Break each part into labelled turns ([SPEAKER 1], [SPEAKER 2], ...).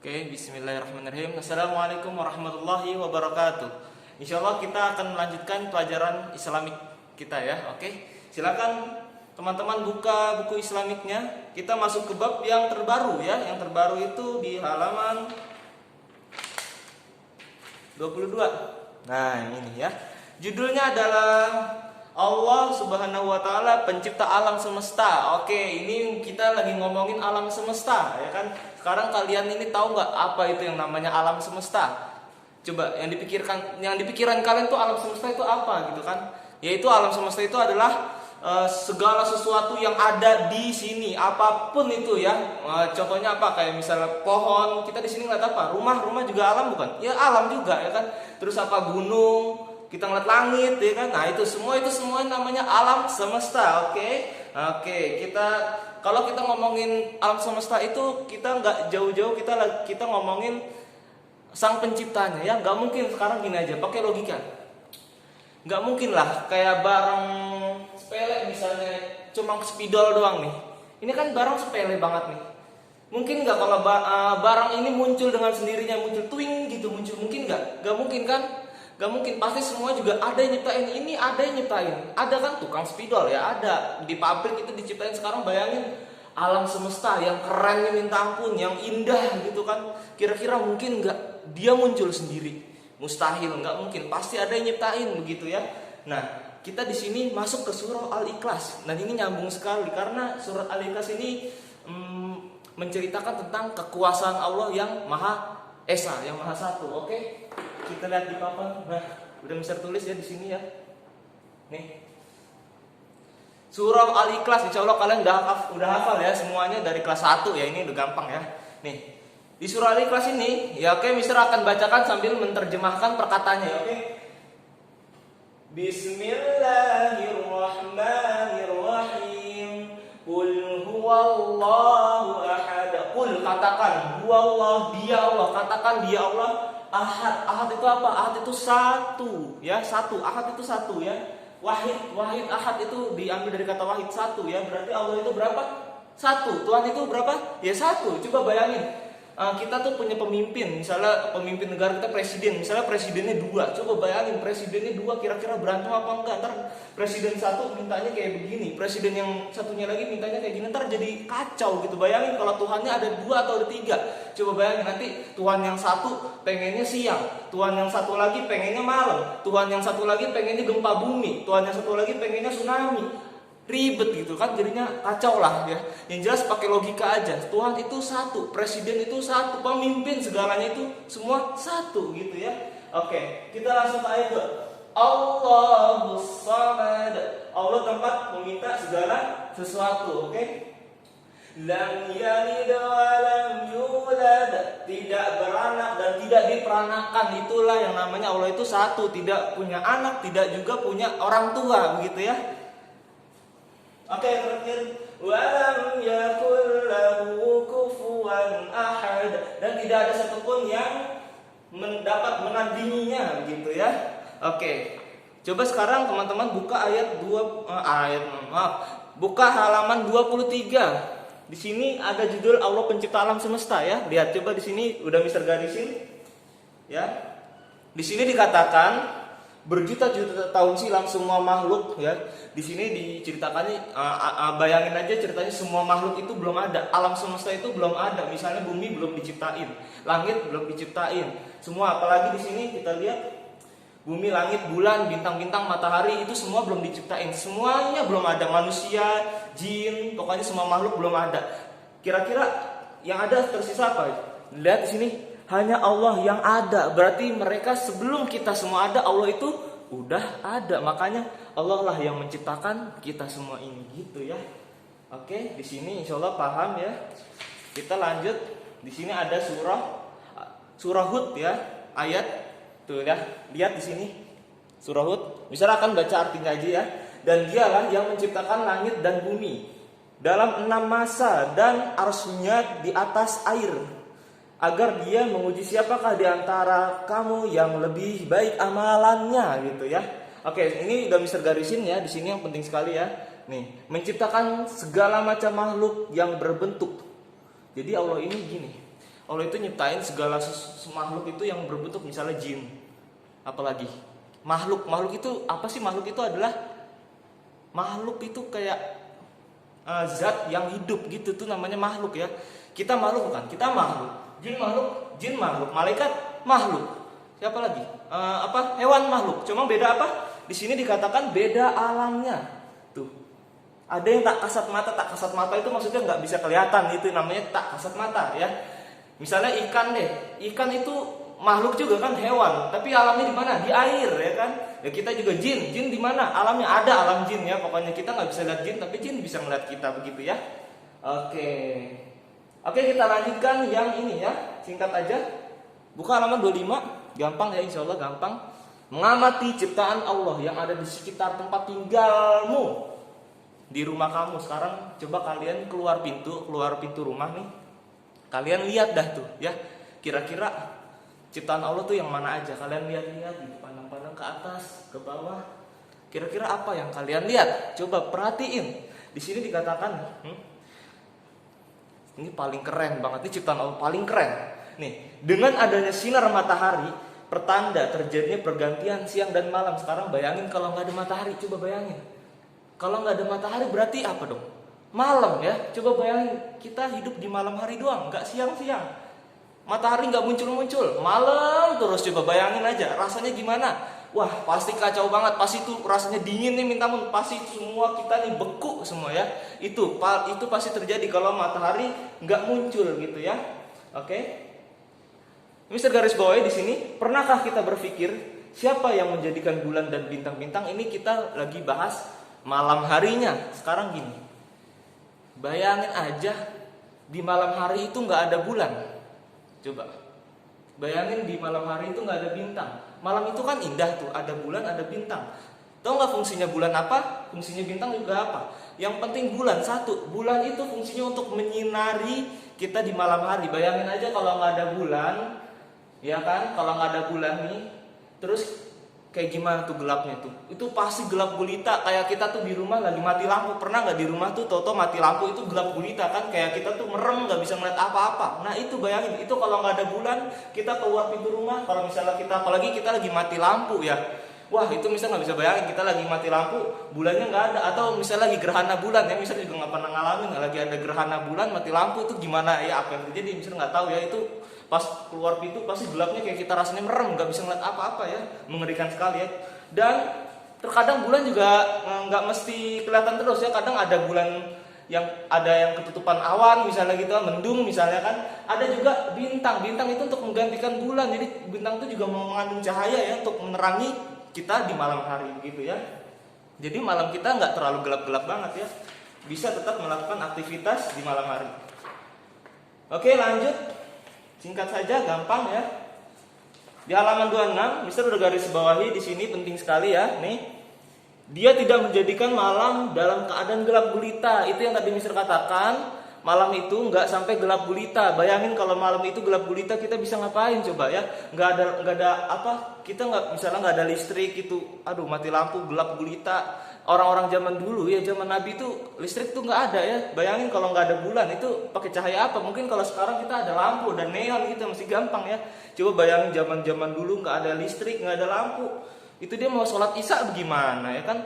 [SPEAKER 1] Oke, bismillahirrahmanirrahim. Assalamualaikum warahmatullahi wabarakatuh. Insya Allah kita akan melanjutkan pelajaran Islamik kita ya. Oke, silakan teman-teman buka buku Islamiknya. Kita masuk ke bab yang terbaru ya. Yang terbaru itu di halaman 22. Nah, ini ya. Judulnya adalah Allah Subhanahu wa taala pencipta alam semesta. Oke, ini kita lagi ngomongin alam semesta ya kan. Sekarang kalian ini tahu nggak apa itu yang namanya alam semesta? Coba yang dipikiran kalian tuh alam semesta itu apa gitu kan? Yaitu alam semesta itu adalah segala sesuatu yang ada di sini, apapun itu ya. Contohnya apa? Kayak misalnya pohon, kita di sini ngeliat apa? Rumah juga alam bukan? Ya alam juga ya kan. Terus apa? Gunung, kita ngeliat langit ya kan. Nah itu semua namanya alam semesta. Oke, kalau kita ngomongin alam semesta itu kita nggak jauh-jauh, kita ngomongin sang penciptanya ya. Nggak mungkin sekarang gini aja, pakai logika. Nggak mungkin lah kayak barang sepele misalnya cuma spidol doang nih. Ini kan barang sepele banget nih. Mungkin nggak kalau barang ini muncul dengan sendirinya, muncul twing gitu, mungkin nggak? Nggak mungkin kan? Gak mungkin, pasti semua juga ada yang nyiptain. Ini ada yang nyiptain. Ada kan tukang spidol ya, ada. Di pabrik itu diciptain. Sekarang bayangin alam semesta yang kerennya minta ampun, yang indah gitu kan. Kira-kira mungkin gak dia muncul sendiri? Mustahil, gak mungkin. Pasti ada yang nyiptain begitu ya. Nah, kita di sini masuk ke surah Al-Ikhlas. Dan ini nyambung sekali karena surah Al-Ikhlas ini menceritakan tentang kekuasaan Allah yang Maha Esa, yang Maha Satu. Oke? Kita lihat di papan. Nah, udah bisa tulis ya di sini ya. Nih. Surah Al-Ikhlas, insya Allah kalian udah hafal ya semuanya dari kelas 1 ya. Ini udah gampang ya. Nih. Di surah Al-Ikhlas ini, ya oke, Mister akan bacakan sambil menerjemahkan perkataannya ya, oke. Bismillahirrahmanirrahim. Qul huwallahu ahad. Qul, katakan, huwallah, dia Allah, katakan dia Allah. Ahad itu apa? Ahad itu satu ya, satu. Ahad itu satu ya. Wahid ahad itu diambil dari kata wahid, satu ya. Berarti Allah itu berapa? Satu. Tuhan itu berapa? Ya satu. Coba bayangin. Kita tuh punya pemimpin, misalnya pemimpin negara kita presiden, misalnya presidennya 2. Coba bayangin presidennya 2 kira-kira berantem apa enggak? Ntar presiden satu mintanya kayak begini, presiden yang satunya lagi mintanya kayak gini, ntar jadi kacau gitu. Bayangin kalau Tuhannya ada 2 atau ada 3. Coba bayangin nanti Tuhan yang satu pengennya siang, Tuhan yang satu lagi pengennya malam, Tuhan yang satu lagi pengennya gempa bumi, Tuhan yang satu lagi pengennya tsunami. Ribet gitu kan, jadinya kacau lah ya. Yang jelas pakai logika aja. Tuhan itu satu, presiden itu satu, pemimpin segalanya itu semua satu gitu ya. Oke, kita langsung ke ayat 2. Allahus Samad. Allah tempat meminta segala sesuatu, oke? Lam yalid wa lam yulad. Tidak beranak dan tidak diperanakan. Itulah yang namanya Allah itu satu, tidak punya anak, tidak juga punya orang tua begitu ya. Oke, terakhir walam yakul lahu kufuwan ahad, dan tidak ada satupun yang mendapat menandinginya begitu ya. Oke. Coba sekarang teman-teman buka buka halaman 23. Di sini ada judul Allah pencipta alam semesta ya. Lihat coba di sini udah Mister garisin ya. Di sini dikatakan berjuta-juta tahun silam semua makhluk ya. Di sini diceritakannya, bayangin aja ceritanya, semua makhluk itu belum ada, alam semesta itu belum ada. Misalnya bumi belum diciptain, langit belum diciptain, semua. Apalagi di sini kita lihat bumi, langit, bulan, bintang-bintang, matahari itu semua belum diciptain, semuanya belum ada. Manusia, jin, pokoknya semua makhluk belum ada. Kira-kira yang ada tersisa apa? Lihat di sini. Hanya Allah yang ada. Berarti mereka sebelum kita semua ada, Allah itu udah ada. Makanya Allah lah yang menciptakan kita semua ini gitu ya. Oke, di sini insya Allah paham ya. Kita lanjut. Di sini ada surah Hud ya, ayat tuh ya. Lihat di sini surah Hud. Misalnya akan baca artinya aja ya. Dan dialah yang menciptakan langit dan bumi dalam 6 masa dan arsy-Nya di atas air, agar dia menguji siapakah di antara kamu yang lebih baik amalannya gitu ya. Oke, ini udah Mister garisin ya. Di sini yang penting sekali ya. Nih, menciptakan segala macam makhluk yang berbentuk. Jadi Allah ini gini. Allah itu nyiptain segala makhluk itu yang berbentuk misalnya jin. Apalagi makhluk itu apa sih? Makhluk itu adalah makhluk itu kayak zat yang hidup gitu tuh namanya makhluk ya. Kita makhluk bukan? Kita makhluk. Jin makhluk, malaikat makhluk. Siapa lagi? Hewan makhluk. Cuma beda apa? Di sini dikatakan beda alamnya. Tuh. Ada yang tak kasat mata itu maksudnya nggak bisa kelihatan, itu namanya tak kasat mata ya. Misalnya ikan deh, ikan itu makhluk juga kan, hewan, tapi alamnya di mana? Di air ya kan. Ya kita juga jin di mana? Alamnya ada, alam jin ya. Pokoknya kita nggak bisa lihat jin, tapi jin bisa melihat kita begitu ya. Oke, kita lanjutkan yang ini ya, singkat aja. Buka halaman 25, gampang ya, insya Allah gampang. Mengamati ciptaan Allah yang ada di sekitar tempat tinggalmu. Di rumah kamu sekarang, coba kalian keluar pintu rumah nih. Kalian lihat dah tuh ya, kira-kira ciptaan Allah tuh yang mana aja. Kalian lihat-lihat, pandang-pandang ke atas, ke bawah. Kira-kira apa yang kalian lihat? Coba perhatiin. Di sini dikatakan, ini paling keren banget, ini ciptaan Allah paling keren. Nih, dengan adanya sinar matahari, pertanda terjadinya pergantian siang dan malam. Sekarang bayangin kalau nggak ada matahari, coba bayangin. Kalau nggak ada matahari berarti apa dong? Malam ya. Coba bayangin kita hidup di malam hari doang, nggak siang-siang. Matahari nggak muncul-muncul, malam terus. Coba bayangin aja, rasanya gimana? Wah, pasti kacau banget. Pasti itu rasanya dingin nih, minta ampun. Pasti semua kita nih beku semua ya. Itu pasti terjadi kalau matahari nggak muncul gitu ya. Oke. Mister garis bawahi di sini, pernahkah kita berpikir siapa yang menjadikan bulan dan bintang-bintang? Ini kita lagi bahas malam harinya. Sekarang gini, bayangin aja di malam hari itu nggak ada bulan. Coba bayangin di malam hari itu nggak ada bintang. Malam itu kan indah tuh, ada bulan, ada bintang. Tahu nggak fungsinya bulan apa? Fungsinya bintang juga apa? Yang penting bulan satu. Bulan itu fungsinya untuk menyinari kita di malam hari. Bayangin aja kalau nggak ada bulan, ya kan? Kalau nggak ada bulan nih, terus kayak gimana tuh gelapnya tuh? Itu pasti gelap gulita. Kayak kita tuh di rumah lagi mati lampu. Pernah nggak di rumah tuh toto mati lampu itu gelap gulita kan? Kayak kita tuh merem, nggak bisa ngeliat apa-apa. Nah itu bayangin, itu kalau nggak ada bulan, kita keluar pintu rumah. Kalau misalnya kita, apalagi kita lagi mati lampu ya. Wah itu misalnya nggak bisa bayangin, kita lagi mati lampu, bulannya nggak ada. Atau misalnya lagi gerhana bulan ya, misalnya juga nggak pernah ngalamin. Lagi ada gerhana bulan, mati lampu itu gimana ya? Apa yang terjadi? Misalnya nggak tahu ya itu. Pas keluar pintu pasti gelapnya kayak kita rasanya merem, nggak bisa ngeliat apa-apa ya, mengerikan sekali ya. Dan terkadang bulan juga nggak mesti kelihatan terus ya, kadang ada bulan yang ketutupan awan misalnya gitu, mendung misalnya kan. Ada juga bintang itu untuk menggantikan bulan, jadi bintang itu juga mengandung cahaya ya untuk menerangi kita di malam hari gitu ya. Jadi malam kita nggak terlalu gelap-gelap banget ya, bisa tetap melakukan aktivitas di malam hari. Oke lanjut. Singkat saja, gampang ya. Di halaman 26, Mister udah garis bawahi di sini penting sekali ya. Nih, dia tidak menjadikan malam dalam keadaan gelap gulita. Itu yang tadi Mister katakan, malam itu nggak sampai gelap gulita. Bayangin kalau malam itu gelap gulita, kita bisa ngapain coba ya? Nggak ada apa? Kita misalnya nggak ada listrik itu. Aduh, mati lampu, gelap gulita. Orang-orang zaman dulu ya, zaman Nabi itu listrik tuh nggak ada ya. Bayangin kalau nggak ada bulan itu pakai cahaya apa? Mungkin kalau sekarang kita ada lampu dan neon gitu masih gampang ya. Coba bayangin zaman dulu nggak ada listrik, nggak ada lampu. Itu dia mau sholat isya bagaimana ya kan?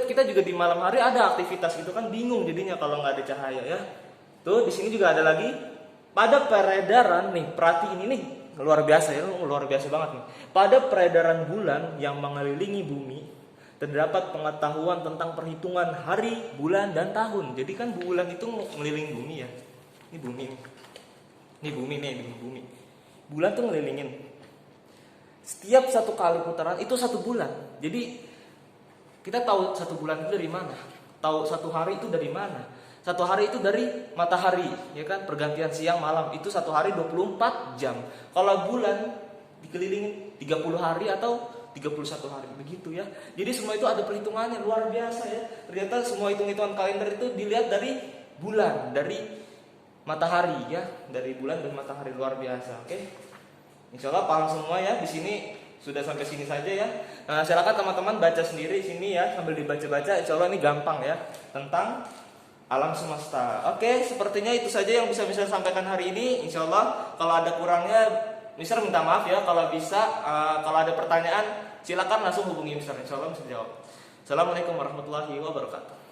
[SPEAKER 1] Kita juga di malam hari ada aktivitas gitu kan, bingung jadinya kalau nggak ada cahaya ya. Tuh di sini juga ada lagi pada peredaran nih, perhatiin ini nih luar biasa ya, luar biasa banget nih. Pada peredaran bulan yang mengelilingi bumi terdapat pengetahuan tentang perhitungan hari, bulan, dan tahun. Jadi kan bulan itu ngelilingi bumi ya. Ini bumi nih. Ini bumi. Bulan tuh ngelilingin. Setiap satu kali putaran itu satu bulan. Jadi kita tahu satu bulan itu dari mana? Tahu satu hari itu dari mana? Satu hari itu dari matahari, ya kan? Pergantian siang malam itu satu hari 24 jam. Kalau bulan dikelilingin 30 hari atau 31 hari begitu ya. Jadi semua itu ada perhitungannya, luar biasa ya. Ternyata semua hitung-hitungan kalender itu dilihat dari bulan, dari matahari ya, dari bulan dan matahari, luar biasa. Oke. Insya Allah paham semua ya. Di sini sudah sampai sini saja ya. Nah, silakan teman-teman baca sendiri sini ya, sambil dibaca-baca. Insya Allah ini gampang ya, tentang alam semesta. Oke, sepertinya itu saja yang bisa Mister sampaikan hari ini. Insya Allah kalau ada kurangnya Mister minta maaf ya. Kalau bisa, kalau ada pertanyaan silakan langsung hubungi Mister. Insya Allah bisa jawab. Assalamualaikum warahmatullahi wabarakatuh.